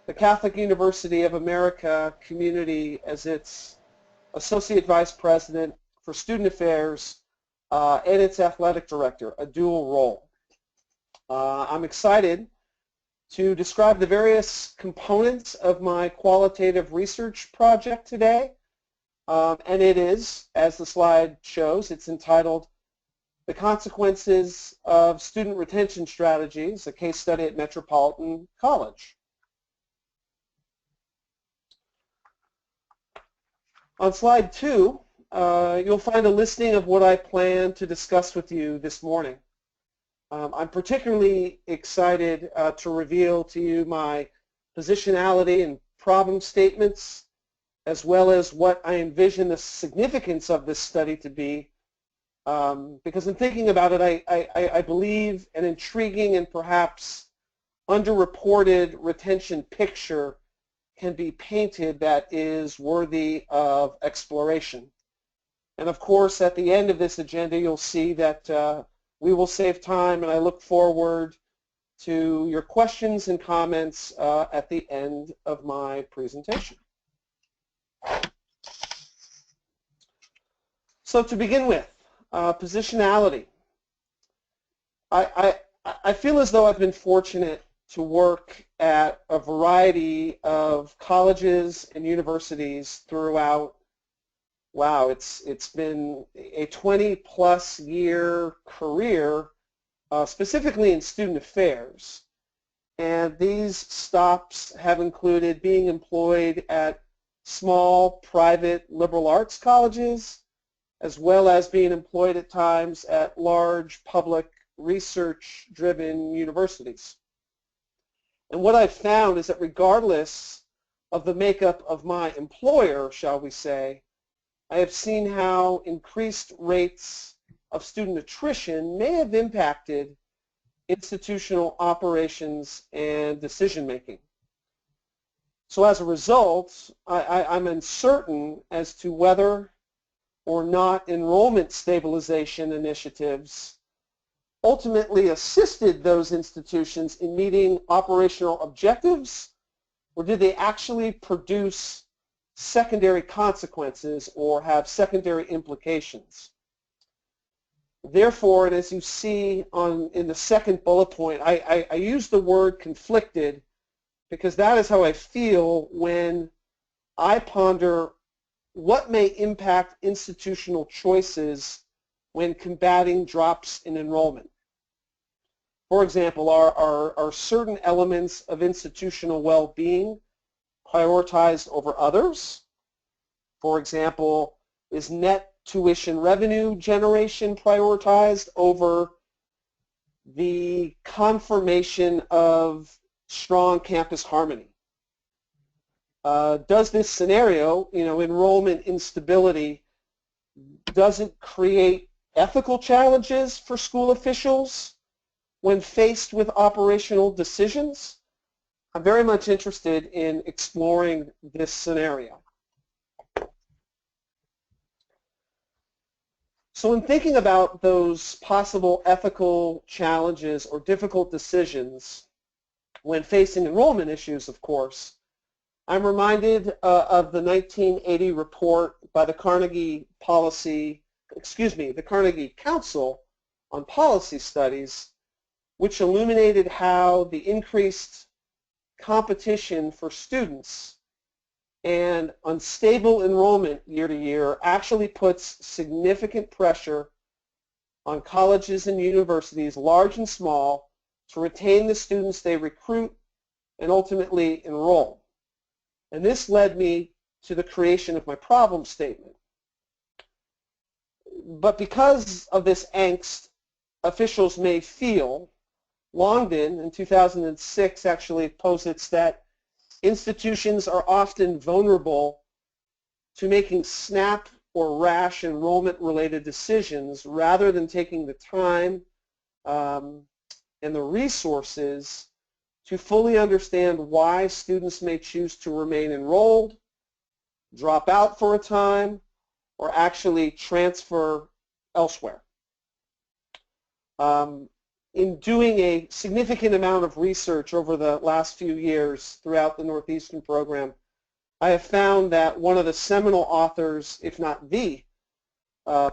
the Catholic University of America community as its Associate Vice President for Student Affairs and its Athletic Director, a dual role. I'm excited to describe the various components of my qualitative research project today. And it is, as the slide shows, it's entitled The Consequences of Student Retention Strategies, a case study at Metropolitan College. On slide 2, you'll find a listing of what I plan to discuss with you this morning. I'm particularly excited to reveal to you my positionality and problem statements, as well as what I envision the significance of this study to be, because in thinking about it, I believe an intriguing and perhaps underreported retention picture can be painted that is worthy of exploration. And of course, at the end of this agenda, you'll see that we will save time, and I look forward to your questions and comments at the end of my presentation. So to begin with, positionality. I feel as though I've been fortunate to work at a variety of colleges and universities throughout. Wow, it's been a 20-plus year career, specifically in student affairs. And these stops have included being employed at small private liberal arts colleges, as well as being employed at times at large public research-driven universities. And what I've found is that regardless of the makeup of my employer, shall we say, I have seen how increased rates of student attrition may have impacted institutional operations and decision-making. So as a result, I'm uncertain as to whether or not enrollment stabilization initiatives ultimately assisted those institutions in meeting operational objectives, or did they actually produce secondary consequences or have secondary implications. Therefore, and as you see in the second bullet point, I use the word conflicted because that is how I feel when I ponder what may impact institutional choices when combating drops in enrollment. For example, are certain elements of institutional well-being prioritized over others? For example, is net tuition revenue generation prioritized over the confirmation of strong campus harmony? Does this scenario, enrollment instability, does it create ethical challenges for school officials when faced with operational decisions? I'm very much interested in exploring this scenario. So in thinking about those possible ethical challenges or difficult decisions when facing enrollment issues, of course, I'm reminded of the 1980 report by the Carnegie Council on Policy Studies, which illuminated how the increased competition for students and unstable enrollment year to year actually puts significant pressure on colleges and universities, large and small, to retain the students they recruit and ultimately enroll. And this led me to the creation of my problem statement. But because of this angst officials may feel, Longden in 2006 actually posits that institutions are often vulnerable to making snap or rash enrollment-related decisions rather than taking the time and the resources to fully understand why students may choose to remain enrolled, drop out for a time, or actually transfer elsewhere. in doing a significant amount of research over the last few years throughout the Northeastern program, I have found that one of the seminal authors, if not the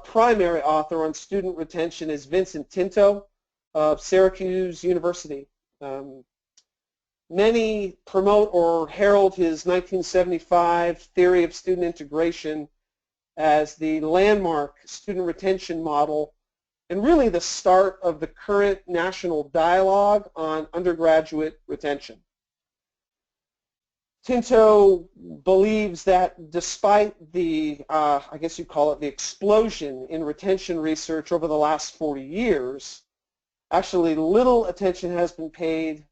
primary author on student retention, is Vincent Tinto of Syracuse University. Many promote or herald his 1975 theory of student integration as the landmark student retention model and really the start of the current national dialogue on undergraduate retention. Tinto believes that despite the, I guess you call it the explosion in retention research over the last 40 years, actually little attention has been paid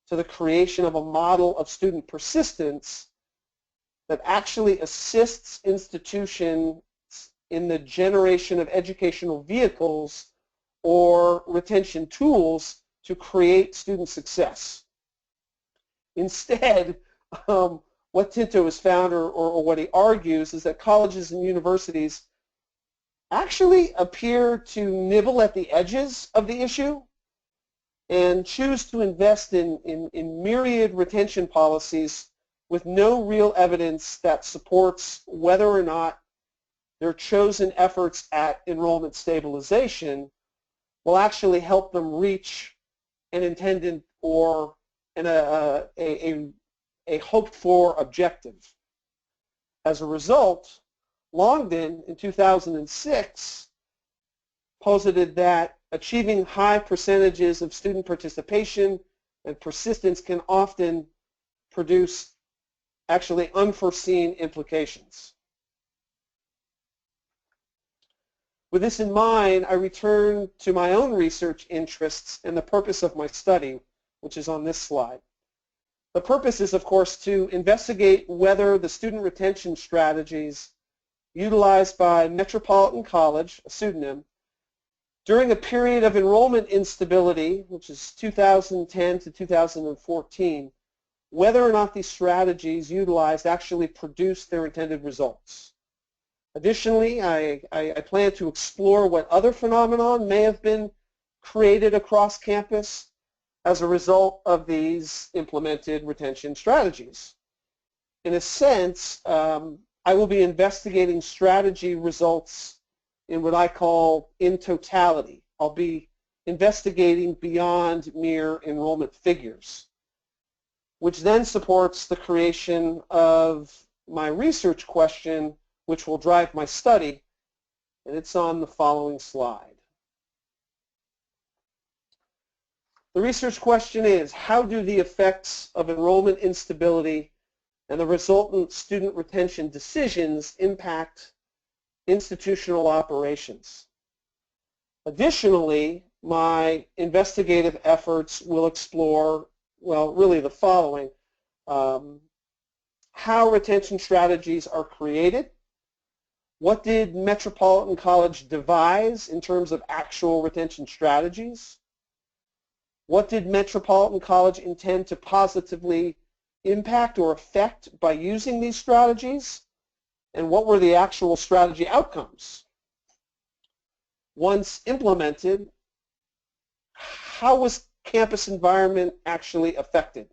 to the creation of a model of student persistence that actually assists institutions in the generation of educational vehicles or retention tools to create student success. Instead, what Tinto has found, or what he argues, is that colleges and universities actually appear to nibble at the edges of the issue and choose to invest in myriad retention policies with no real evidence that supports whether or not their chosen efforts at enrollment stabilization will actually help them reach an intended or a hoped-for objective. As a result, Longden in 2006 posited that achieving high percentages of student participation and persistence can often produce actually unforeseen implications. With this in mind, I return to my own research interests and the purpose of my study, which is on this slide. The purpose is, of course, to investigate whether the student retention strategies utilized by Metropolitan College, a pseudonym, during a period of enrollment instability, which is 2010 to 2014, whether or not these strategies utilized actually produced their intended results. Additionally, I plan to explore what other phenomenon may have been created across campus as a result of these implemented retention strategies. In a sense, I will be investigating strategy results in what I call in totality. I'll be investigating beyond mere enrollment figures, which then supports the creation of my research question, which will drive my study, and it's on the following slide. The research question is, how do the effects of enrollment instability and the resultant student retention decisions impact institutional operations? Additionally, my investigative efforts will explore, well, really the following: how retention strategies are created, what did Metropolitan College devise in terms of actual retention strategies, what did Metropolitan College intend to positively impact or affect by using these strategies, and what were the actual strategy outcomes? Once implemented, how was campus environment actually affected?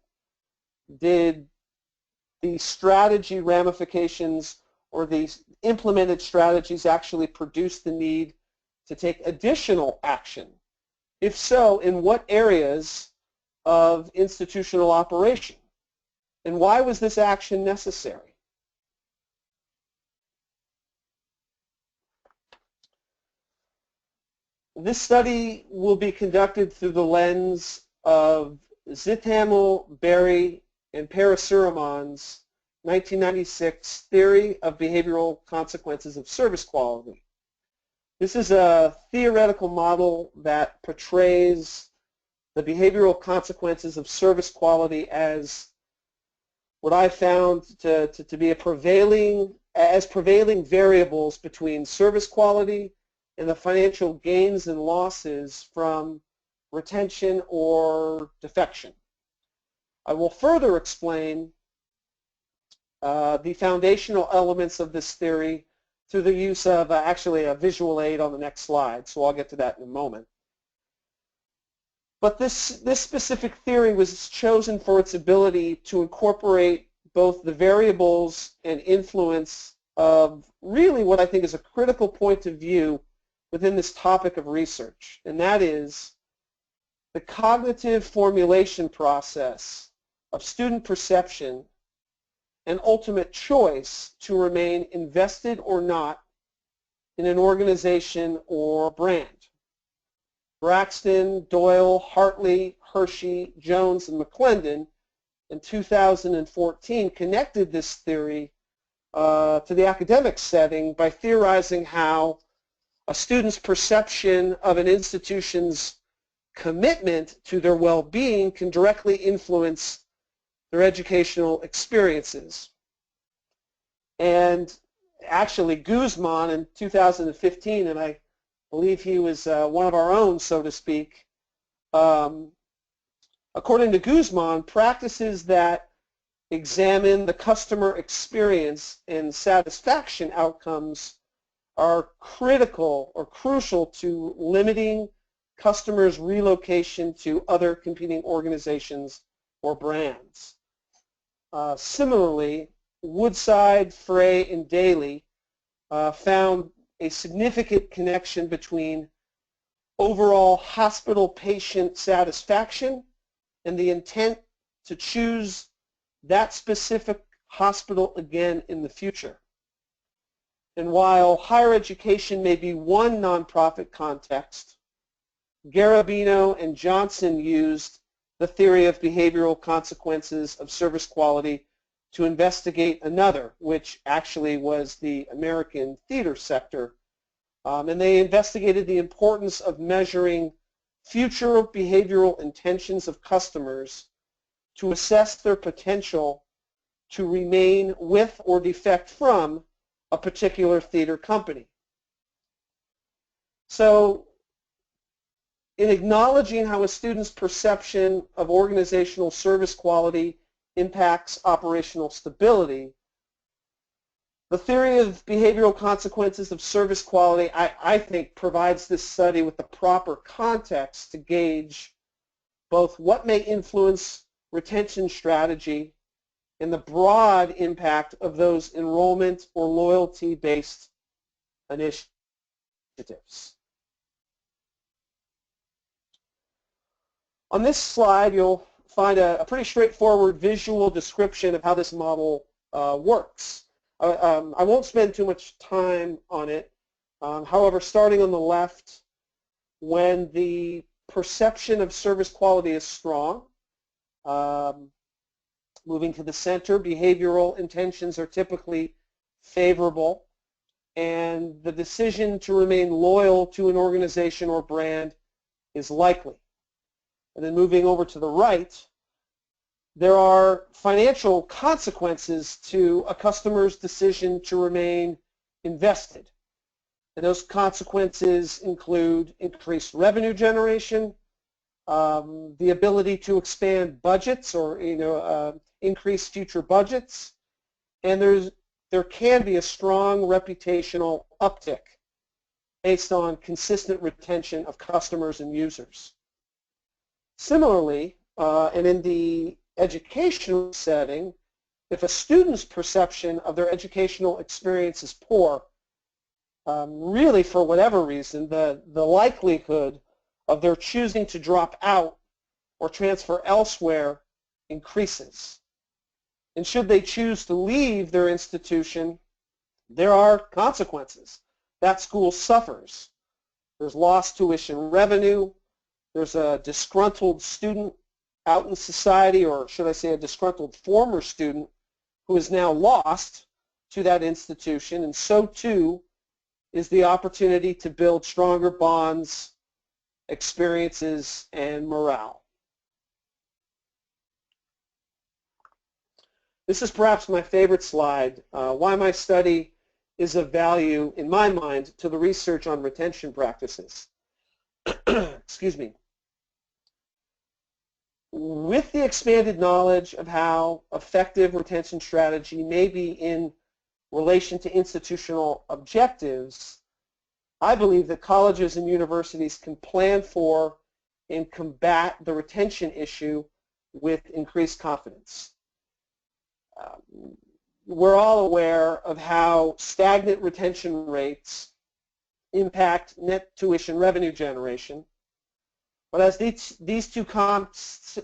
Did the strategy ramifications or these implemented strategies actually produce the need to take additional action? If so, in what areas of institutional operation? And why was this action necessary? This study will be conducted through the lens of Zithamel, Berry, and Parasuraman's 1996 Theory of Behavioral Consequences of Service Quality. This is a theoretical model that portrays the behavioral consequences of service quality as what I found to be prevailing variables between service quality and the financial gains and losses from retention or defection. I will further explain the foundational elements of this theory through the use of actually a visual aid on the next slide, so I'll get to that in a moment. But this specific theory was chosen for its ability to incorporate both the variables and influence of really what I think is a critical point of view within this topic of research, and that is the cognitive formulation process of student perception and ultimate choice to remain invested or not in an organization or brand. Braxton, Doyle, Hartley, Hershey, Jones, and McClendon in 2014 connected this theory to the academic setting by theorizing how a student's perception of an institution's commitment to their well-being can directly influence their educational experiences. And actually, Guzman in 2015, and I believe he was one of our own, so to speak, according to Guzman, practices that examine the customer experience and satisfaction outcomes are critical or crucial to limiting customers' relocation to other competing organizations or brands. Similarly, Woodside, Frey, and Daly found a significant connection between overall hospital patient satisfaction and the intent to choose that specific hospital again in the future. And while higher education may be one nonprofit context, Garabino and Johnson used the theory of behavioral consequences of service quality to investigate another, which actually was the American theater sector. And they investigated the importance of measuring future behavioral intentions of customers to assess their potential to remain with or defect from a particular theater company. So in acknowledging how a student's perception of organizational service quality impacts operational stability, the theory of behavioral consequences of service quality, I think, provides this study with the proper context to gauge both what may influence retention strategy and the broad impact of those enrollment or loyalty-based initiatives. On this slide, you'll find a pretty straightforward visual description of how this model works. I won't spend too much time on it. However, starting on the left, when the perception of service quality is strong, moving to the center, behavioral intentions are typically favorable, and the decision to remain loyal to an organization or brand is likely. And then moving over to the right, there are financial consequences to a customer's decision to remain invested. And those consequences include increased revenue generation, the ability to expand budgets or increase future budgets, and there can be a strong reputational uptick based on consistent retention of customers and users. Similarly, and in the educational setting, if a student's perception of their educational experience is poor, really for whatever reason, the likelihood of their choosing to drop out or transfer elsewhere increases. And should they choose to leave their institution, there are consequences. That school suffers. There's lost tuition revenue. There's a disgruntled student out in society, or should I say a disgruntled former student who is now lost to that institution, and so too is the opportunity to build stronger bonds, experiences, and morale. This is perhaps my favorite slide, why my study is of value, in my mind, to the research on retention practices. Excuse me. With the expanded knowledge of how effective retention strategy may be in relation to institutional objectives, I believe that colleges and universities can plan for and combat the retention issue with increased confidence. We're all aware of how stagnant retention rates impact net tuition revenue generation. But as these two concepts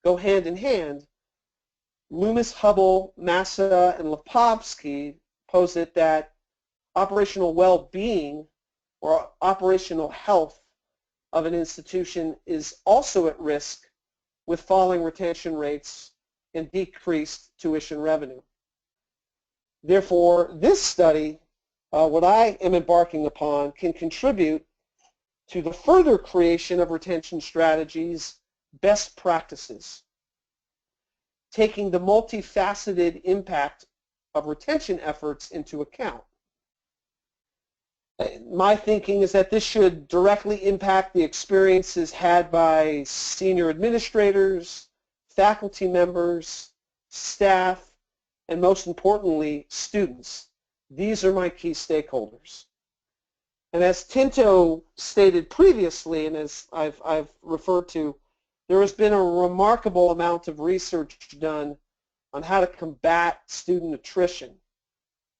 go hand in hand, Loomis, Hubble, Massa, and Lipovsky posit that operational well-being or operational health of an institution is also at risk with falling retention rates and decreased tuition revenue. Therefore, this study, what I am embarking upon, can contribute to the further creation of retention strategies, best practices, taking the multifaceted impact of retention efforts into account. My thinking is that this should directly impact the experiences had by senior administrators, faculty members, staff, and most importantly, students. These are my key stakeholders. And as Tinto stated previously, and as I've referred to, there has been a remarkable amount of research done on how to combat student attrition.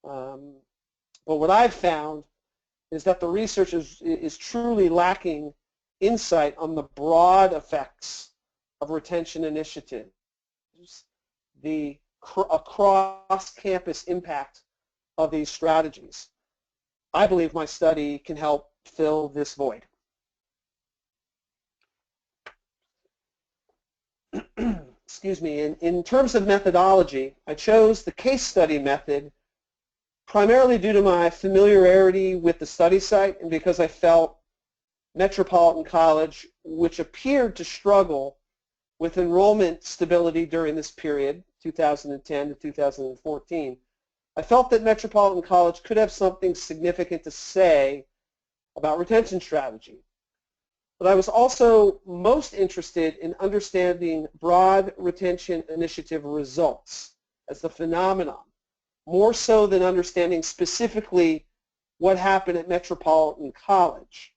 But what I've found is that the research is truly lacking insight on the broad effects of retention initiatives, the across-campus impact of these strategies. I believe my study can help fill this void. Excuse me. In terms of methodology, I chose the case study method primarily due to my familiarity with the study site and because I felt Metropolitan College, which appeared to struggle with enrollment stability during this period, 2010 to 2014, I felt that Metropolitan College could have something significant to say about retention strategy. But I was also most interested in understanding broad retention initiative results as the phenomenon, more so than understanding specifically what happened at Metropolitan College.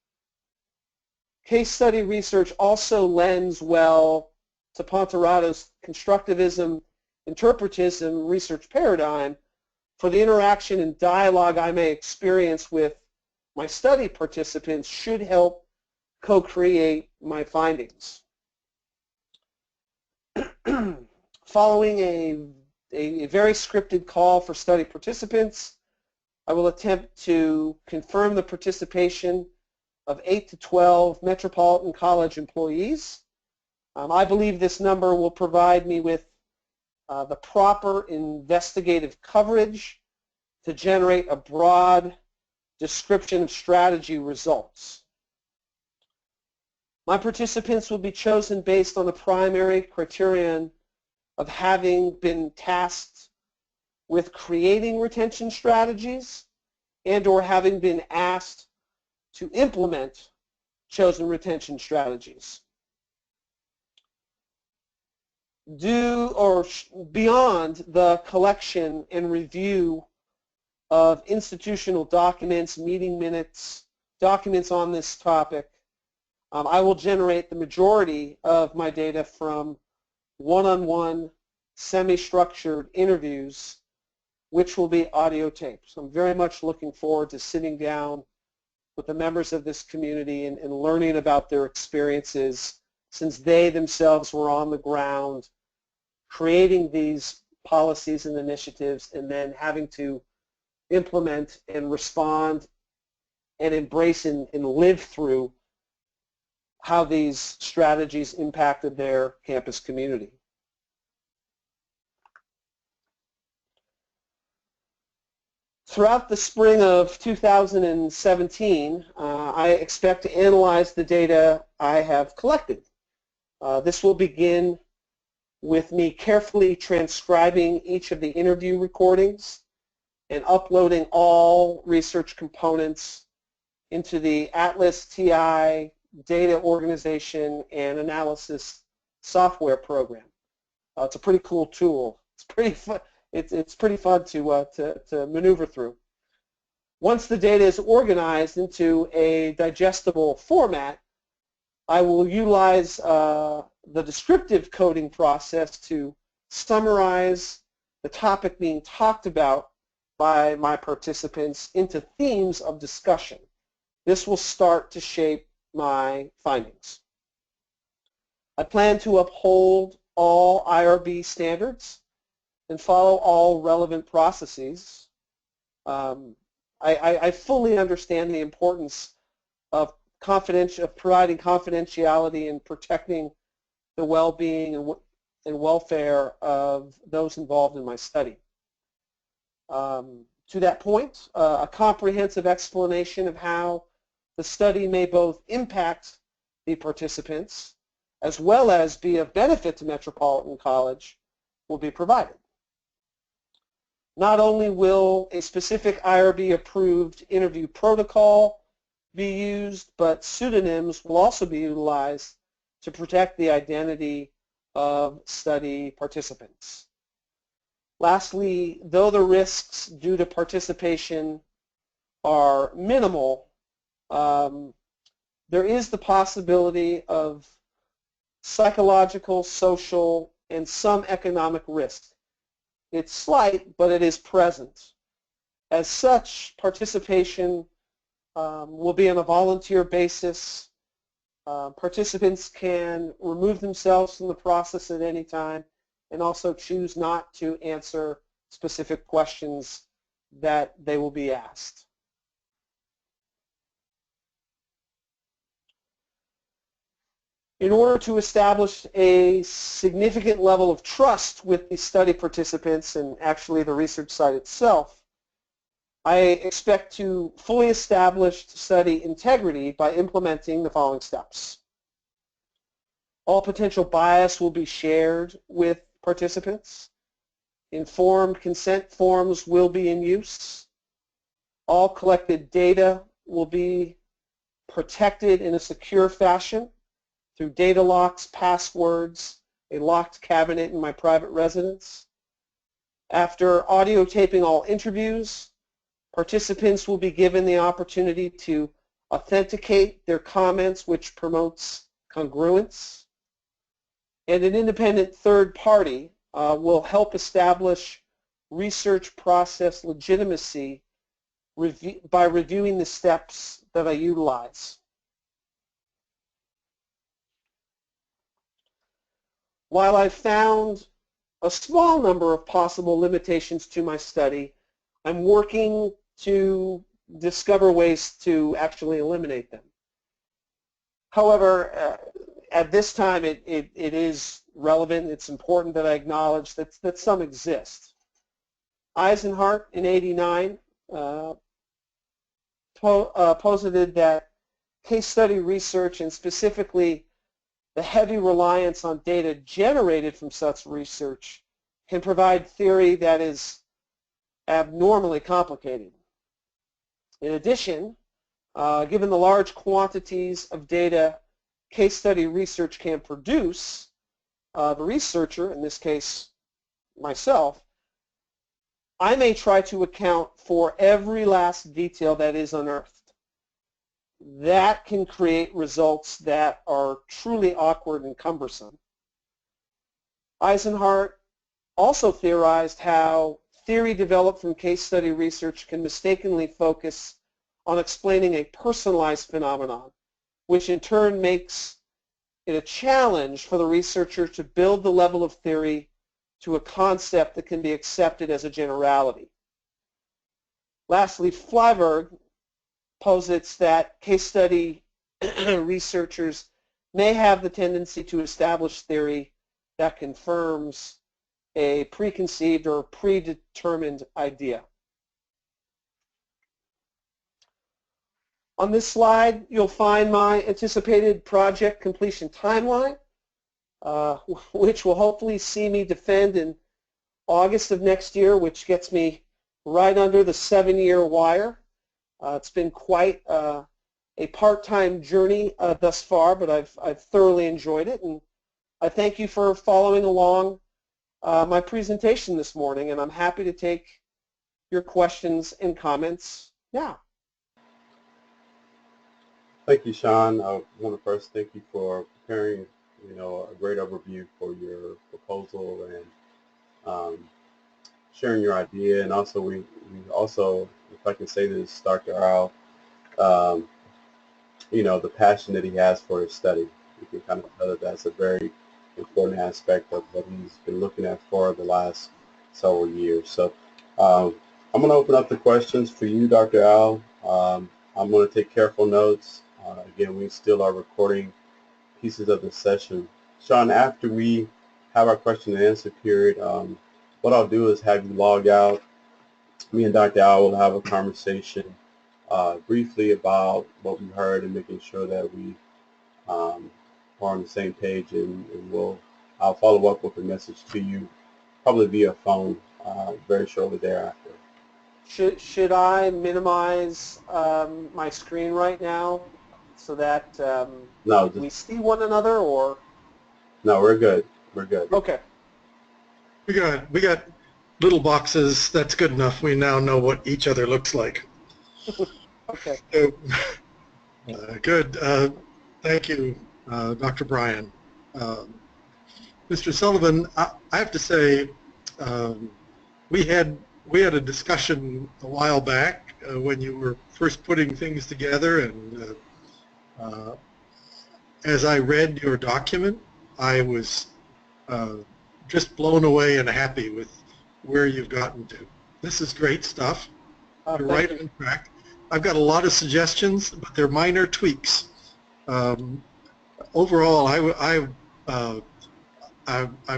Case study research also lends well to Ponterado's constructivism, interpretism research paradigm for the interaction and dialogue I may experience with my study participants should help co-create my findings. Following a very scripted call for study participants, I will attempt to confirm the participation of 8 to 12 Metropolitan College employees. I believe this number will provide me with the proper investigative coverage to generate a broad description of strategy results. My participants will be chosen based on the primary criterion of having been tasked with creating retention strategies and or having been asked to implement chosen retention strategies. Beyond the collection and review of institutional documents, meeting minutes, documents on this topic, I will generate the majority of my data from one-on-one, semi-structured interviews, which will be audio tapes. I'm very much looking forward to sitting down with the members of this community and learning about their experiences since they themselves were on the ground creating these policies and initiatives and then having to implement and respond and embrace and live through how these strategies impacted their campus community. Throughout the spring of 2017, I expect to analyze the data I have collected. This will begin with me carefully transcribing each of the interview recordings and uploading all research components into the Atlas TI data organization and analysis software program. It's a pretty cool tool. It's pretty fun. It's pretty fun to maneuver through. Once the data is organized into a digestible format, I will utilize the descriptive coding process to summarize the topic being talked about by my participants into themes of discussion. This will start to shape my findings. I plan to uphold all IRB standards and follow all relevant processes. I fully understand the importance of providing confidentiality and protecting the well-being and welfare of those involved in my study. To that point, a comprehensive explanation of how the study may both impact the participants as well as be of benefit to Metropolitan College will be provided. Not only will a specific IRB-approved interview protocol be used, but pseudonyms will also be utilized to protect the identity of study participants. Lastly, though the risks due to participation are minimal, there is the possibility of psychological, social, and some economic risk. It's slight, but it is present. As such, participation will be on a volunteer basis. Participants can remove themselves from the process at any time and also choose not to answer specific questions that they will be asked. In order to establish a significant level of trust with the study participants and actually the research site itself, I expect to fully establish study integrity by implementing the following steps. All potential bias will be shared with participants. Informed consent forms will be in use. All collected data will be protected in a secure fashion through data locks, passwords, a locked cabinet in my private residence. After audio taping all interviews, participants will be given the opportunity to authenticate their comments, which promotes congruence. And an independent third party will help establish research process legitimacy by reviewing the steps that I utilize. While I found a small number of possible limitations to my study, I'm working to discover ways to actually eliminate them. However, at this time, it is relevant. It's important that I acknowledge that some exist. Eisenhart in '89 posited that case study research, and specifically the heavy reliance on data generated from such research, can provide theory that is abnormally complicated. In addition, given the large quantities of data case study research can produce, the researcher, in this case myself, I may try to account for every last detail that is unearthed. That can create results that are truly awkward and cumbersome. Eisenhart also theorized how theory developed from case study research can mistakenly focus on explaining a personalized phenomenon, which in turn makes it a challenge for the researcher to build the level of theory to a concept that can be accepted as a generality. Lastly, Flyberg posits that case study researchers may have the tendency to establish theory that confirms a preconceived or predetermined idea. On this slide, you'll find my anticipated project completion timeline, which will hopefully see me defend in August of next year, which gets me right under the 7-year wire. It's been quite a part-time journey thus far, but I've thoroughly enjoyed it, and I thank you for following along my presentation this morning, and I'm happy to take your questions and comments Yeah. Thank you, Sean. I want to first thank you for preparing, a great overview for your proposal and um, sharing your idea. And also, we also, if I can say this, Dr. Earl, um, the passion that he has for his study. You can kind of tell that that's a very important aspect of what he's been looking at for the last several years. So I'm going to open up the questions for you, Dr. Al. I'm going to take careful notes. Again, we still are recording pieces of the session. Sean, after we have our question and answer period, what I'll do is have you log out. Me and Dr. Al will have a conversation briefly about what we heard and making sure that we are on the same page, and I'll follow up with a message to you, probably via phone, very shortly thereafter. Should I minimize my screen right now so that No, we see one another, or? no, we're good. We're good. Okay. We got little boxes. That's good enough. We now know what each other looks like. Okay. So, good. Thank you, Dr. Bryan. Mr. Sullivan, I have to say, we had a discussion a while back when you were first putting things together, and as I read your document, I was just blown away and happy with where you've gotten to. This is great stuff. You're right on track. I've got a lot of suggestions, but they're minor tweaks. Overall, I'm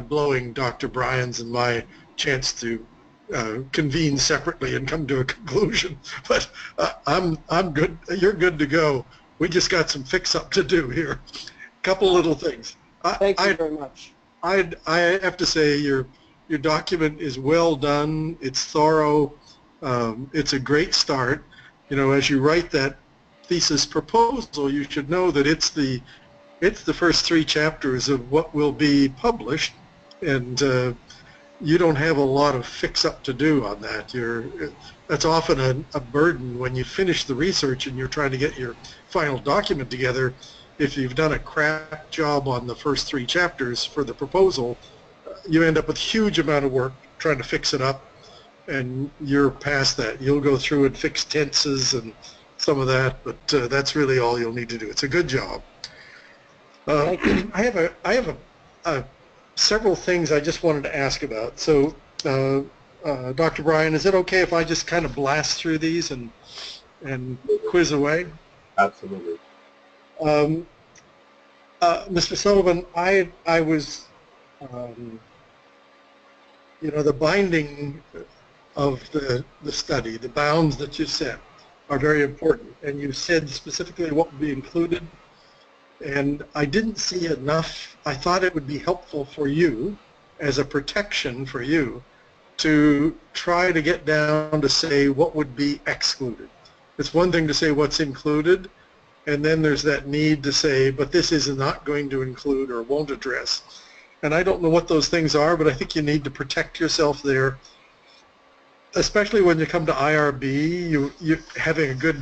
blowing Dr. Bryan's and my chance to convene separately and come to a conclusion. But I'm good. You're good to go. We just got some fix-up to do here. A couple little things. Thank you very much. I have to say your document is well done. It's thorough. It's a great start. As you write that thesis proposal, you should know that it's the first 3 chapters of what will be published, and you don't have a lot of fix-up to do on that. That's often a burden when you finish the research and you're trying to get your final document together. If you've done a crap job on the first 3 chapters for the proposal, you end up with a huge amount of work trying to fix it up, and you're past that. You'll go through and fix tenses and some of that, but that's really all you'll need to do. It's a good job. I have several things I just wanted to ask about. So, Dr. Bryan, is it okay if I just kind of blast through these and quiz away? Absolutely. Mr. Sullivan, I was, the binding of the study, the bounds that you set are very important, and you said specifically what would be included, and I didn't see enough. I thought it would be helpful for you, as a protection for you, to try to get down to say what would be excluded. It's one thing to say what's included, and then there's that need to say, but this is not going to include or won't address. And I don't know what those things are, but I think you need to protect yourself there, especially when you come to IRB. You having a good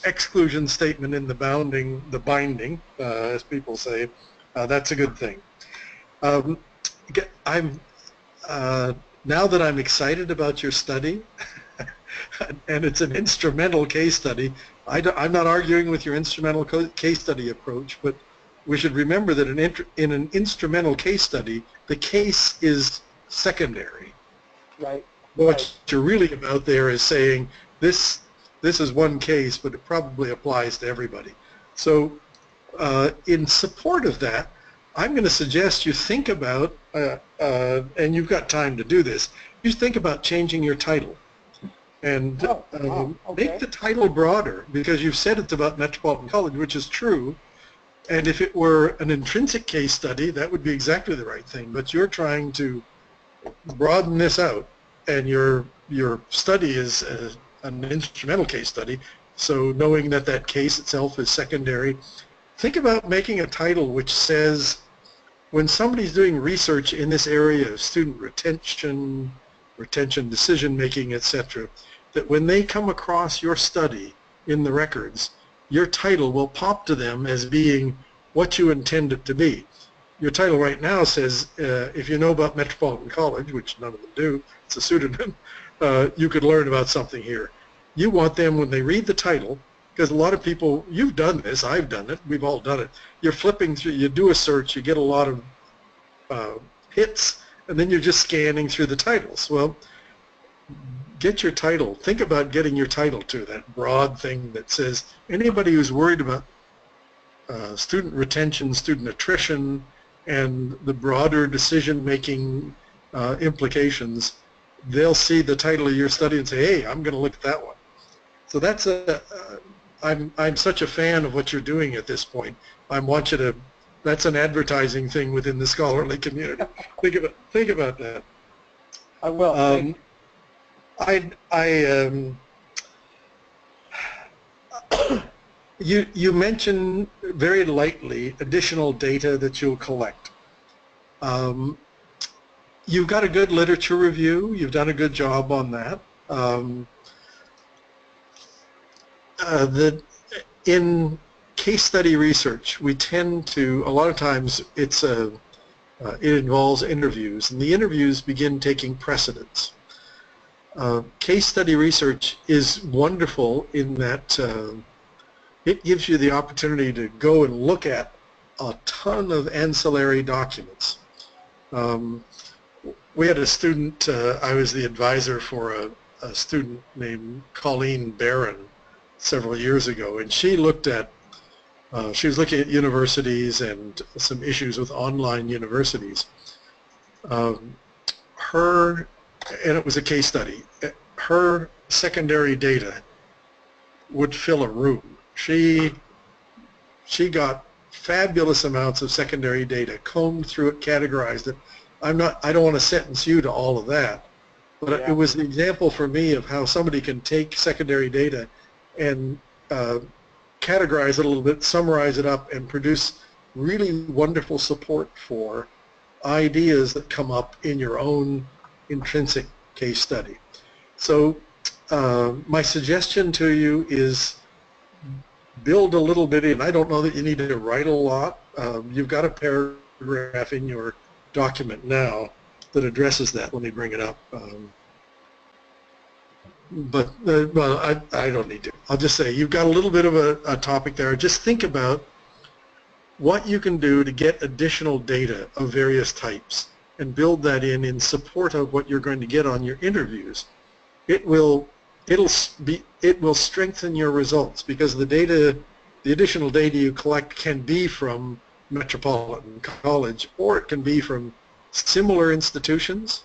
exclusion statement in the binding, as people say, that's a good thing. Now that I'm excited about your study, and it's an instrumental case study, I'm not arguing with your instrumental case study approach, but we should remember that in an instrumental case study, the case is secondary. Right. What you're really about there is saying this is one case, but it probably applies to everybody. So in support of that, I'm going to suggest you think about, and you've got time to do this, you think about changing your title. And make the title broader, because you've said it's about Metropolitan College, which is true. And if it were an intrinsic case study, that would be exactly the right thing. But you're trying to broaden this out, and your study is an instrumental case study. So knowing that case itself is secondary, think about making a title which says, when somebody's doing research in this area of student retention decision-making, etc., that when they come across your study in the records, your title will pop to them as being what you intend it to be. Your title right now says, if you know about Metropolitan College, which none of them do, it's a pseudonym, you could learn about something here. You want them, when they read the title, because a lot of people, you've done this, I've done it, we've all done it, you're flipping through, you do a search, you get a lot of hits, and then you're just scanning through the titles. Well, get your title. Think about getting your title to that broad thing that says anybody who's worried about student retention, student attrition, and the broader decision-making implications, they'll see the title of your study and say, hey, I'm going to look at that one. So that's I'm such a fan of what you're doing at this point. I want you to, that's an advertising thing within the scholarly community. Think about that. I will. You mentioned very lightly additional data that you'll collect. You've got a good literature review. You've done a good job on that. In case study research, we tend to, a lot of times it involves interviews, and the interviews begin taking precedence. Case study research is wonderful in that it gives you the opportunity to go and look at a ton of ancillary documents. We had a student, I was the advisor for a student named Colleen Barron several years ago, and she looked at, she was looking at universities and some issues with online universities. And it was a case study. Her secondary data would fill a room. She got fabulous amounts of secondary data, combed through it, categorized it. I don't want to sentence you to all of that, but yeah, it was an example for me of how somebody can take secondary data and categorize it a little bit, summarize it up, and produce really wonderful support for ideas that come up in your own intrinsic case study. So my suggestion to you is build a little bit in. I don't know that you need to write a lot. You've got a paragraph in your document now that addresses that. Let me bring it up. Well, I don't need to. I'll just say you've got a little bit of a topic there. Just think about what you can do to get additional data of various types and build that in support of what you're going to get on your interviews. It will strengthen your results, because the additional data you collect can be from Metropolitan College, or it can be from similar institutions.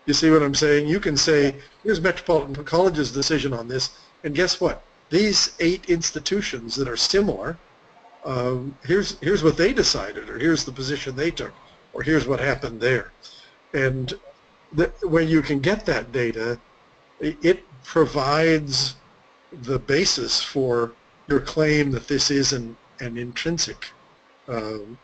You see what I'm saying? You can say, here's Metropolitan College's decision on this, and guess what? These 8 institutions that are similar, here's what they decided, or here's the position they took, or here's what happened there. And when you can get that data, it provides the basis for your claim that this is an intrinsic, an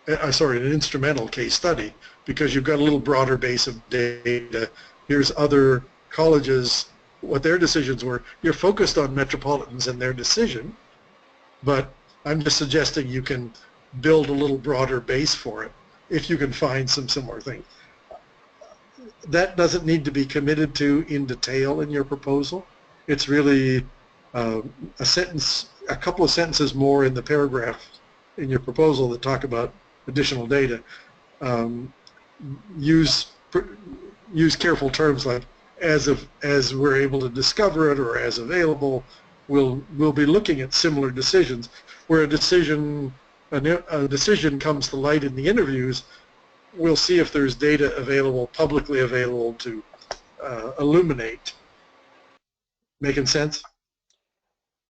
instrumental case study, because you've got a little broader base of data. Here's other colleges, what their decisions were. You're focused on Metropolitans and their decision, but I'm just suggesting you can build a little broader base for it if you can find some similar things. That doesn't need to be committed to in detail in your proposal. It's really a couple of sentences more in the paragraph in your proposal that talk about additional data. Use careful terms like as we're able to discover it, or as available. We'll be looking at similar decisions where a decision comes to light in the interviews. We'll see if there's data available, publicly available, to illuminate. Making sense?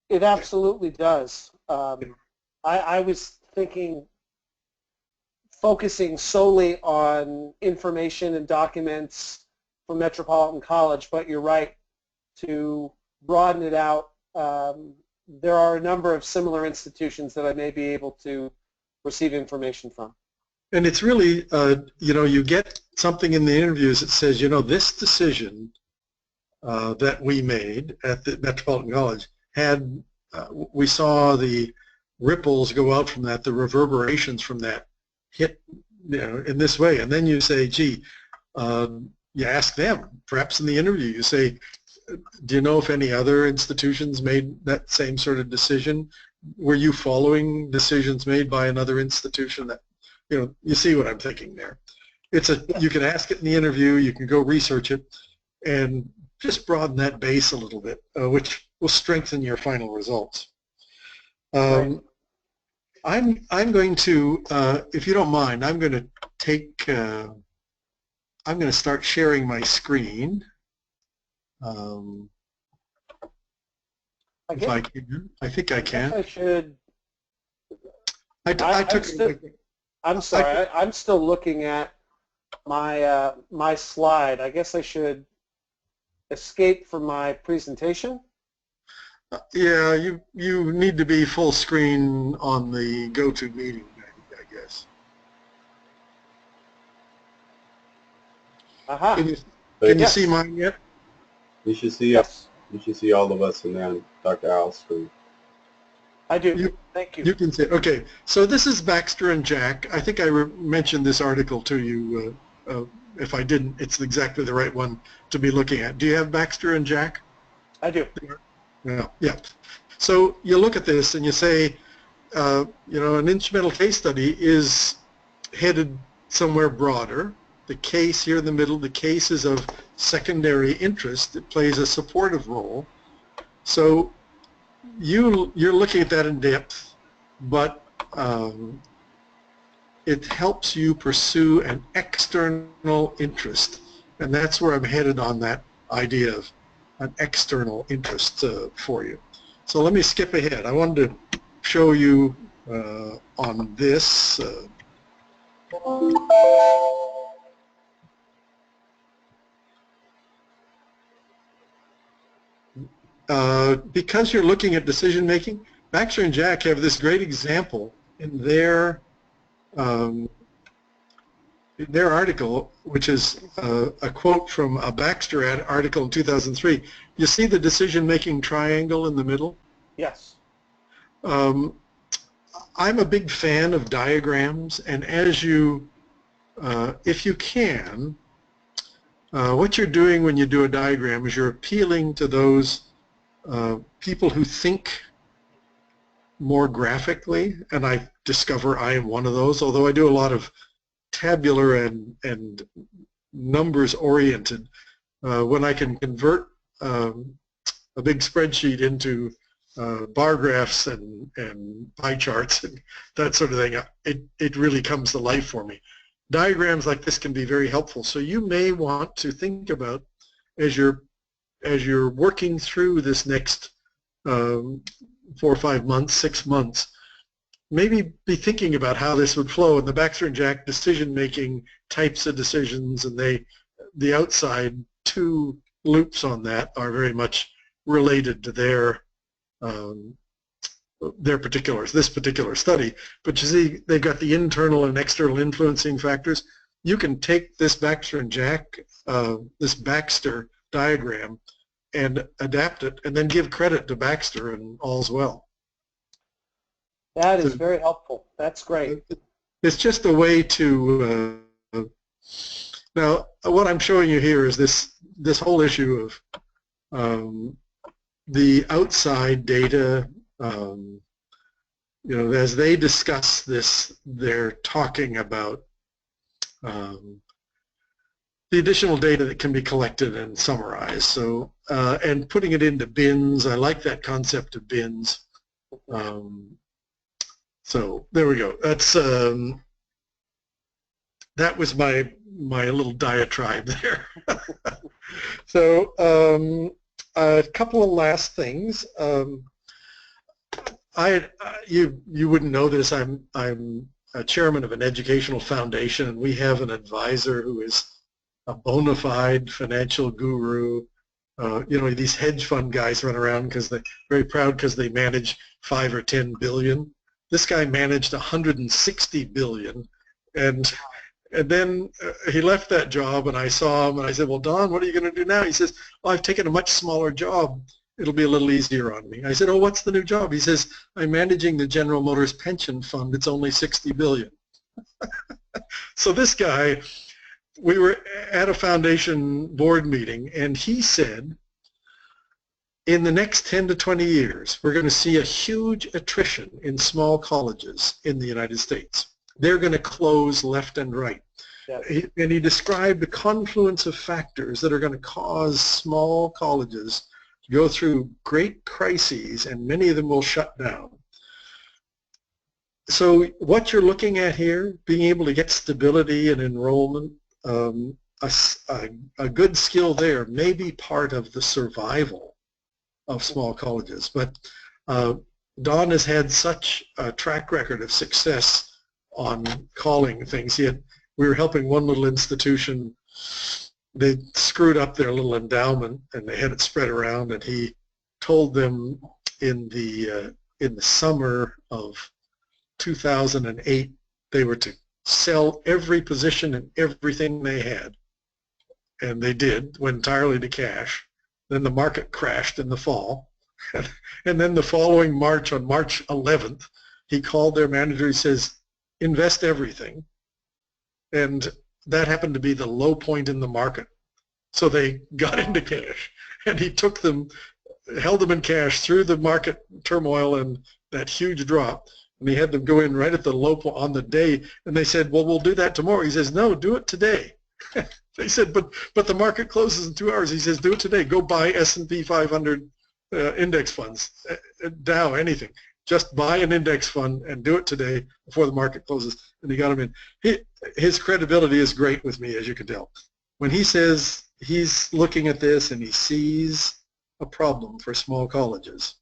It absolutely does. I was thinking focusing solely on information and documents from Metropolitan College, but you're right, to broaden it out. There are a number of similar institutions that I may be able to receive information from. And it's really, you get something in the interviews that says, this decision that we made at the Metropolitan College had, we saw the ripples go out from that, the reverberations from that hit, in this way. And then you say, gee, you ask them, perhaps in the interview, you say, do you know if any other institutions made that same sort of decision? Were you following decisions made by another institution? That, you see what I'm thinking there. You can ask it in the interview, you can go research it, and just broaden that base a little bit, which will strengthen your final results. Right. I'm going to, if you don't mind, I'm going to start sharing my screen. If I can, I think I can. I should. I'm sorry. I'm still looking at my my slide. I guess I should escape from my presentation. Yeah, you need to be full screen on the GoToMeeting, I guess. Aha. Can you see mine yet? You should see yes. You should see all of us and then Dr. Al's screen. I do. Thank you. You can see. Okay, so this is Baxter and Jack. I think I mentioned this article to you. If I didn't, it's exactly the right one to be looking at. Do you have Baxter and Jack? I do. Yeah. So you look at this and you say, an instrumental case study is headed somewhere broader. The case here in the middle, the case is of secondary interest. It plays a supportive role. So you're looking at that in depth, but it helps you pursue an external interest. And that's where I'm headed on that idea of an external interest for you. So let me skip ahead. I wanted to show you on this. Because you're looking at decision making, Baxter and Jack have this great example in their article, which is a quote from a Baxter article in 2003. You see the decision-making triangle in the middle? Yes. I'm a big fan of diagrams, and as you, if you can, what you're doing when you do a diagram is you're appealing to those people who think more graphically, and I discover I am one of those, although I do a lot of tabular and numbers oriented. When I can convert a big spreadsheet into bar graphs and pie charts and that sort of thing, it really comes to life for me. Diagrams like this can be very helpful, so you may want to think about, as you're working through this next 4 or 5 months, 6 months, maybe be thinking about how this would flow. And the Baxter and Jack decision-making types of decisions, and the outside two loops on that are very much related to this particular study. But you see, they've got the internal and external influencing factors. You can take this Baxter and Jack, this Baxter diagram, and adapt it, and then give credit to Baxter, and all's well. That is very helpful. That's great. It's just a way to. Now, what I'm showing you here is this whole issue of the outside data. As they discuss this, they're talking about the additional data that can be collected and summarized. So, and putting it into bins. I like that concept of bins. So there we go. That's that was my little diatribe there. So a couple of last things. You wouldn't know this. I'm a chairman of an educational foundation, and we have an advisor who is a bona fide financial guru. These hedge fund guys run around because they're very proud because they manage 5 or 10 billion. This guy managed 160 billion, and And then he left that job, and I saw him, and I said, well, Don, what are you going to do now? He says, well, I've taken a much smaller job. It'll be a little easier on me. I said, oh, what's the new job? He says, I'm managing the General Motors pension fund. It's only $60 billion. So this guy, we were at a foundation board meeting, and he said, in the next 10 to 20 years, we're going to see a huge attrition in small colleges in the United States. They're going to close left and right. Yes. And he described the confluence of factors that are going to cause small colleges to go through great crises, and many of them will shut down. So what you're looking at here, being able to get stability and enrollment, a good skill there may be part of the survival of small colleges. But Don has had such a track record of success on calling things. We were helping one little institution. They screwed up their little endowment, and they had it spread around, and he told them in the summer of 2008 they were to sell every position and everything they had, and they did, went entirely to cash. Then the market crashed in the fall, and then the following March, on March 11th, he called their manager. He says, invest everything, and that happened to be the low point in the market. So they got into cash, and he took them, held them in cash through the market turmoil and that huge drop. And he had them go in right at the low point on the day, and they said, well, we'll do that tomorrow. He says, no, do it today. They said, but the market closes in 2 hours. He says, do it today. Go buy S&P 500 index funds, Dow, anything. Just buy an index fund and do it today before the market closes. And he got him in. His credibility is great with me, as you can tell. When he says he's looking at this and he sees a problem for small colleges,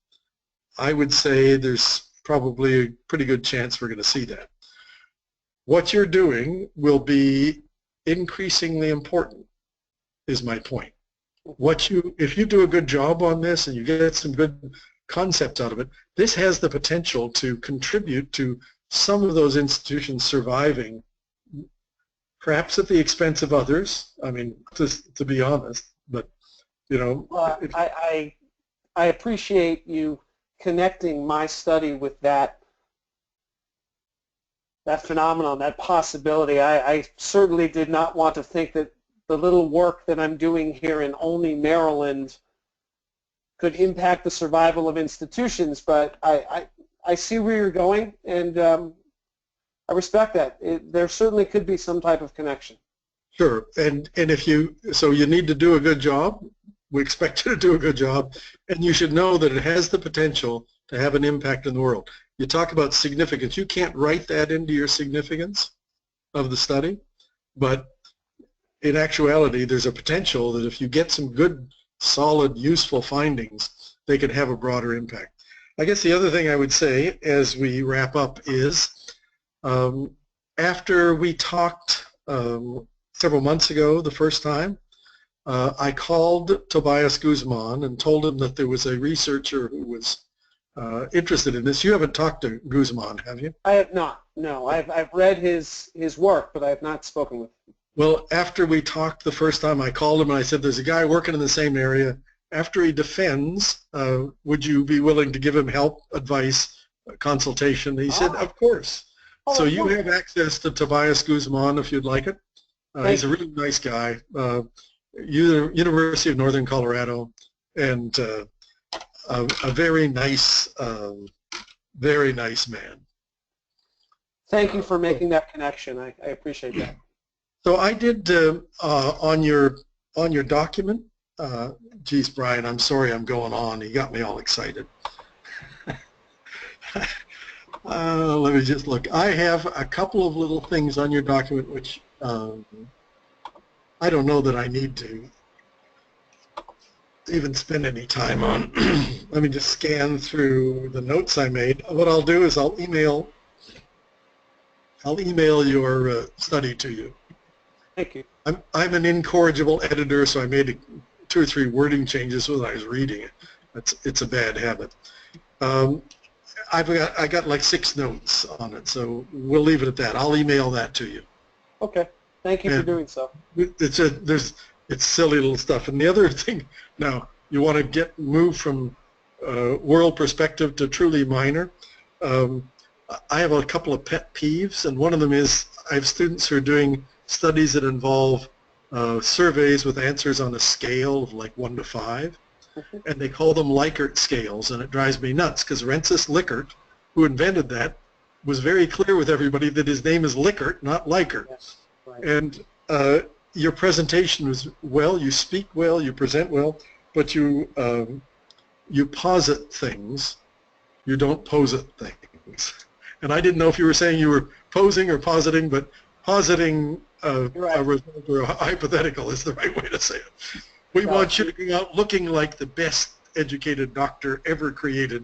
I would say there's probably a pretty good chance we're going to see that. What you're doing will be increasingly important, is my point. If you do a good job on this and you get some good concepts out of it, this has the potential to contribute to some of those institutions surviving, perhaps at the expense of others. I mean, to be honest, but you know. I appreciate you connecting my study with that phenomenon, that possibility. I certainly did not want to think that the little work that I'm doing here in only Maryland could impact the survival of institutions, but I see where you're going, and I respect that. There certainly could be some type of connection. Sure, and so you need to do a good job. We expect you to do a good job, and you should know that it has the potential to have an impact in the world. You talk about significance. You can't write that into your significance of the study, but in actuality, there's a potential that if you get some good, solid, useful findings, they can have a broader impact. I guess the other thing I would say as we wrap up is, after we talked several months ago the first time, I called Tobias Guzman and told him that there was a researcher who was interested in this. You haven't talked to Guzman, have you? I have not, no. I've read his work, but I have not spoken with him. Well, after we talked the first time, I called him and I said, there's a guy working in the same area. After he defends, would you be willing to give him help, advice, consultation? He said, of course. So you have access to Tobias Guzman if you'd like it. He's a really nice guy. University of Northern Colorado, and a very nice man. Thank you for making that connection. I appreciate that. So I did on your document. Geez, Brian, I'm sorry I'm going on. You got me all excited. Let me just look. I have a couple of little things on your document which I don't know that I need to even spend any time on. Let me just scan through the notes I made. What I'll do is I'll email your study to you. Thank you. I'm an incorrigible editor, so I made 2 or 3 wording changes when I was reading it. It's a bad habit. I got like 6 notes on it, so we'll leave it at that. I'll email that to you. Okay. Thank you for doing so. It's silly little stuff. And the other thing, now you want to move from world perspective to truly minor. I have a couple of pet peeves, and one of them is I have students who are doing studies that involve surveys with answers on a scale of like 1 to 5, and they call them Likert scales, and it drives me nuts because Rensis Likert, who invented that, was very clear with everybody that his name is Likert, not Likert. Yes, right. And your presentation was well, you speak well, you present well, but you posit things, you don't posit things. And I didn't know if you were saying you were posing or positing, but positing Right. a result or a hypothetical is the right way to say it. We want you to go out looking like the best educated doctor ever created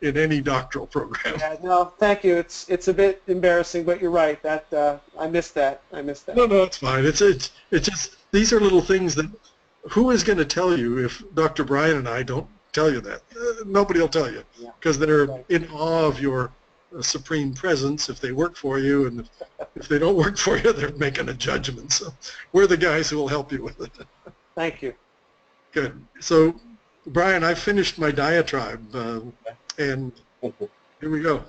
in any doctoral program. Yeah, no, thank you. It's a bit embarrassing, but you're right. That I missed that. No, it's fine. It's just these are little things that who is going to tell you if Dr. Bryan and I don't tell you that? Nobody will tell you because they're Right. in awe of your supreme presence if they work for you, and if they don't work for you, they're making a judgment. So we're the guys who will help you with it. Thank you. Good. So, Brian, I finished my diatribe, and here we go.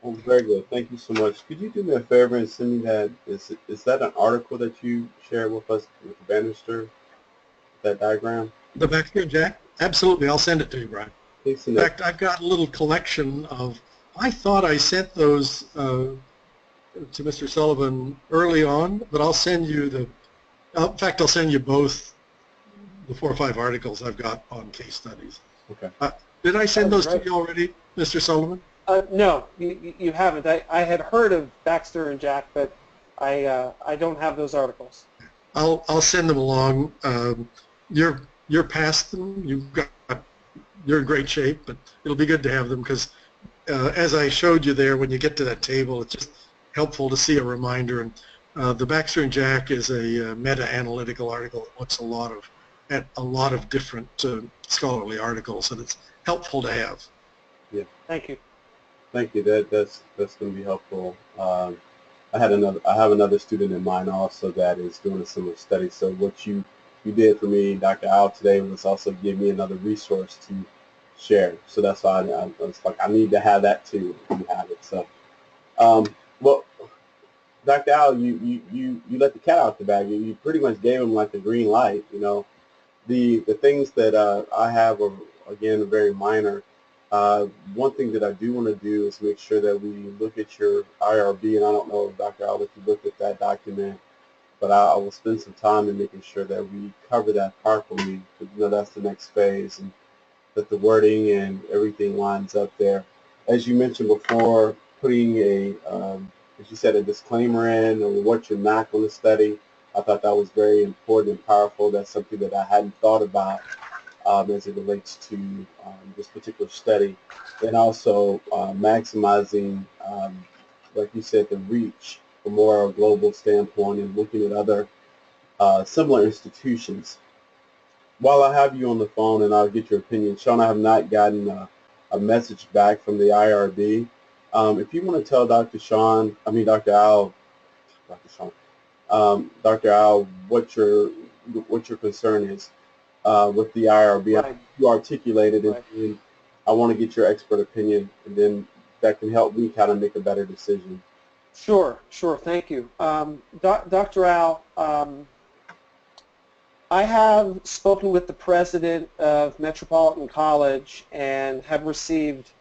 Well, very good. Thank you so much. Could you do me a favor and send me that? Is that an article that you shared with us with Bannister? That diagram? The Baxter and Jack? Absolutely. I'll send it to you, Brian. Please send In that. fact, I've got a little collection of, I thought I sent those to Mr. Sullivan early on, but I'll send you in fact, I'll send you both the 4 or 5 articles I've got on case studies. Okay. Did I send those Great. to you already, Mr. Sullivan? No, you haven't. I had heard of Baxter and Jack, but I don't have those articles. I'll send them along. You're past them. You're in great shape, but it'll be good to have them because, as I showed you there, when you get to that table, it's just helpful to see a reminder. And the Baxter and Jack is a meta-analytical article that looks at a lot of different scholarly articles, and it's helpful to have. Yeah. Thank you. Thank you. That's going to be helpful. I have another student in mind also that is doing a similar study. So what you did for me, Dr. Al, today was also give me another resource to share. So that's why I was like, I need to have that too. If you have it. So, well, Dr. Al, you let the cat out the bag. You pretty much gave him like the green light. You know, the things that I have are again very minor. One thing that I do want to do is make sure that we look at your IRB, and I don't know if Dr. Al, if you looked at that document, but I will spend some time in making sure that we cover that properly, because you know that's the next phase, and that the wording and everything lines up there. As you mentioned before, putting as you said, a disclaimer in or what your knock on the study, I thought that was very important and powerful. That's something that I hadn't thought about as it relates to this particular study, and also maximizing, like you said, the reach from more of a global standpoint and looking at other similar institutions. While I have you on the phone, and I'll get your opinion, Sean, I have not gotten a message back from the IRB. If you want to tell Dr. Al, Dr. Al, what your concern is with the IRB. Right. I think you articulated it, Right. and I want to get your expert opinion, and then that can help me kind of make a better decision. Sure. Thank you. Dr. Al, I have spoken with the president of Metropolitan College and have received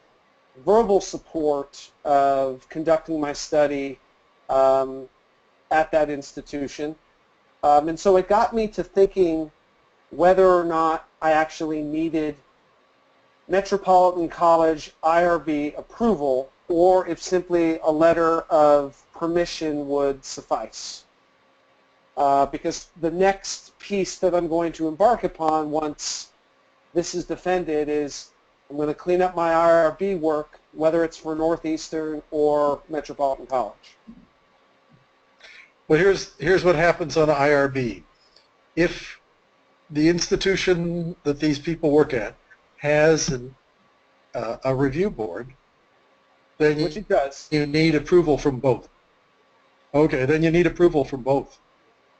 verbal support of conducting my study at that institution. And so it got me to thinking whether or not I actually needed Metropolitan College IRB approval or if simply a letter of permission would suffice. Because the next piece that I'm going to embark upon once this is defended is I'm going to clean up my IRB work, whether it's for Northeastern or Metropolitan College. Well, here's what happens on IRB. If the institution that these people work at has a review board, then Which it does. you need approval from both. Okay, then you need approval from both.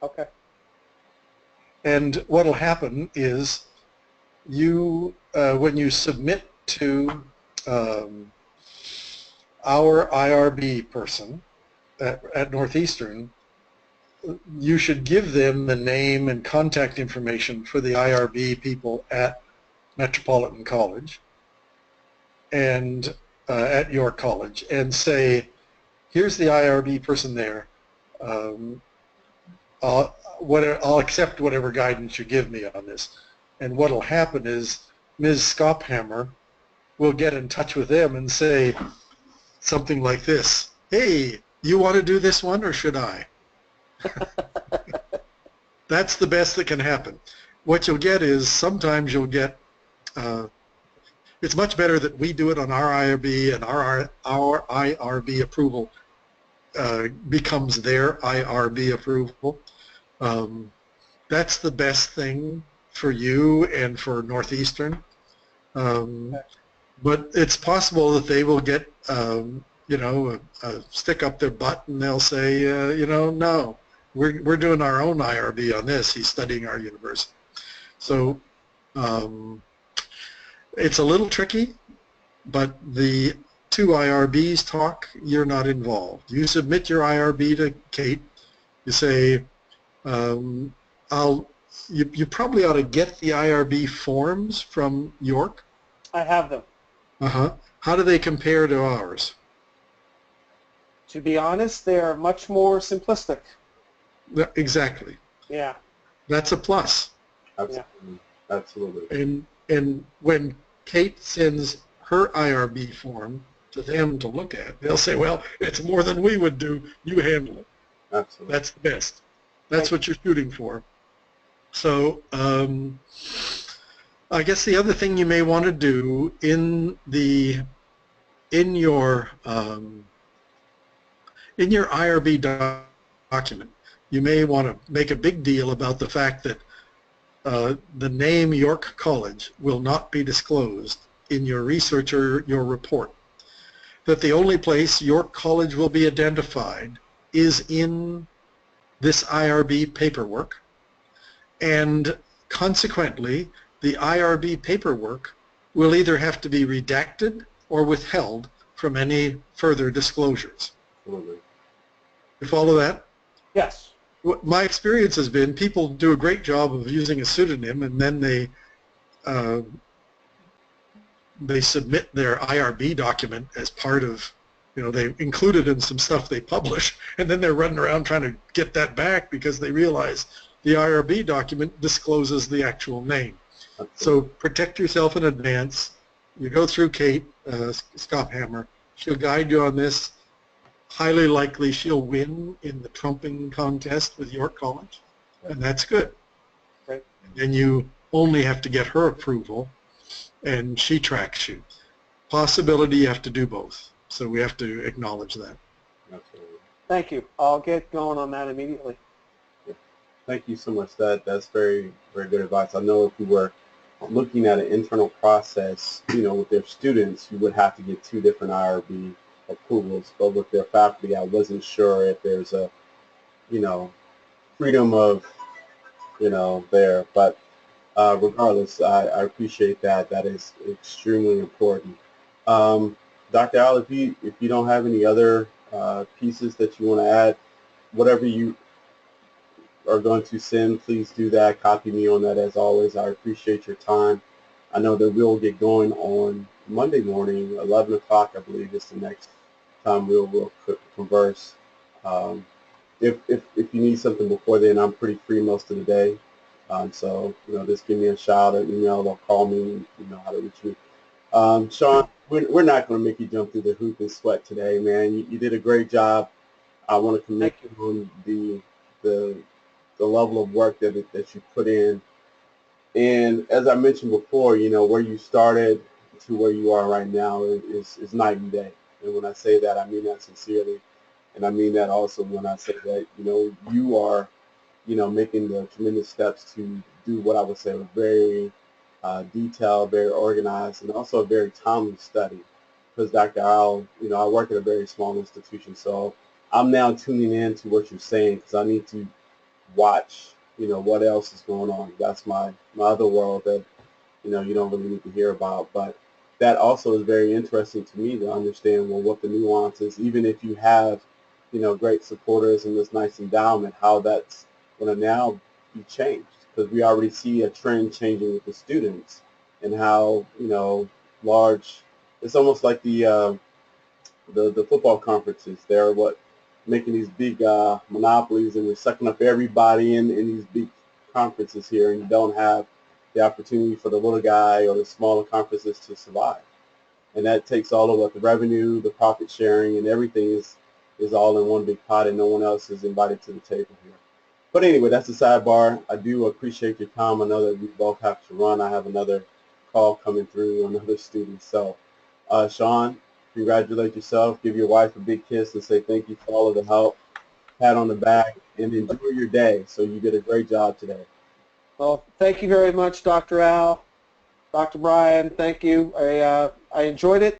Okay. And what'll happen is you, when you submit to our IRB person at Northeastern, you should give them the name and contact information for the IRB people at Metropolitan College and at York College, and say, here's the IRB person there. I'll accept whatever guidance you give me on this. And what will happen is Ms. Skophammer will get in touch with them and say something like this: hey, you want to do this one or should I? That's the best that can happen. What you'll get is sometimes you'll get, it's much better that we do it on our IRB, and our IRB approval becomes their IRB approval. That's the best thing for you and for Northeastern. But it's possible that they will get, you know, a stick up their butt, and they'll say, you know, no, we're doing our own IRB on this. He's studying our university. So it's a little tricky, but the two IRBs talk, you're not involved. You submit your IRB to Kate. You say, you probably ought to get the IRB forms from York. I have them. Uh-huh. How do they compare to ours? To be honest, they are much more simplistic. Exactly. Yeah. That's a plus. Absolutely. Yeah. Absolutely. And when Kate sends her IRB form to them to look at, they'll say, well, it's more than we would do. You handle it. Absolutely. That's the best. That's what you're shooting for. So I guess the other thing you may want to do in your IRB document, you may want to make a big deal about the fact that the name York College will not be disclosed in your research or your report. That the only place York College will be identified is in this IRB paperwork, and consequently the IRB paperwork will either have to be redacted or withheld from any further disclosures. Absolutely. You follow that? Yes. My experience has been people do a great job of using a pseudonym, and then they submit their IRB document as part of, you know, they include it in some stuff they publish, and then they're running around trying to get that back because they realize the IRB document discloses the actual name. So protect yourself in advance. You go through Kate Skophammer. She'll guide you on this. Highly likely she'll win in the trumping contest with York College, and that's good. Right. And you only have to get her approval, and she tracks you. Possibility you have to do both, so we have to acknowledge that. Absolutely. Thank you. I'll get going on that immediately. Thank you so much. That's very, very good advice. I know if we were looking at an internal process, you know, with their students, you would have to get two different IRB approvals, but with their faculty, I wasn't sure if there's a, you know, freedom of, you know, there. But regardless, I appreciate that. That is extremely important. Dr. Al, if you don't have any other pieces that you want to add, whatever you are going to send, please do that. Copy me on that as always. I appreciate your time. I know that we'll get going on Monday morning, 11 o'clock, I believe is the next time we'll converse. If you need something before then, I'm pretty free most of the day. So, you know, just give me a shout or email or call me, you know how to reach me. Sean, we're not going to make you jump through the hoop and sweat today, man. You did a great job. I want to commend you on the level of work that you put in. And as I mentioned before, you know, where you started to where you are right now is night and day. And when I say that, I mean that sincerely. And I mean that also when I say that, you know, you are, you know, making the tremendous steps to do what I would say a very detailed, very organized, and also a very timely study. Because Dr. Al, you know, I work at a very small institution, so I'm now tuning in to what you're saying because I need to watch, what else is going on. That's my other world that, you don't really need to hear about. But that also is very interesting to me to understand, well, what the nuance is, even if you have, great supporters and this nice endowment, how that's going to now be changed. Because we already see a trend changing with the students and how, large, it's almost like the football conferences. They're making these big monopolies, and we're sucking up everybody in these big conferences here, and you don't have the opportunity for the little guy or the smaller conferences to survive. And that takes all of the revenue, the profit sharing, and everything is all in one big pot, and no one else is invited to the table here. But anyway, that's a sidebar. I do appreciate your time. I know that we both have to run. I have another call coming through, another student. So, Sean, congratulate yourself. Give your wife a big kiss and say thank you for all of the help. Pat on the back, and enjoy your day. So you did a great job today. Well, thank you very much, Dr. Al, Dr. Brian. Thank you. I enjoyed it.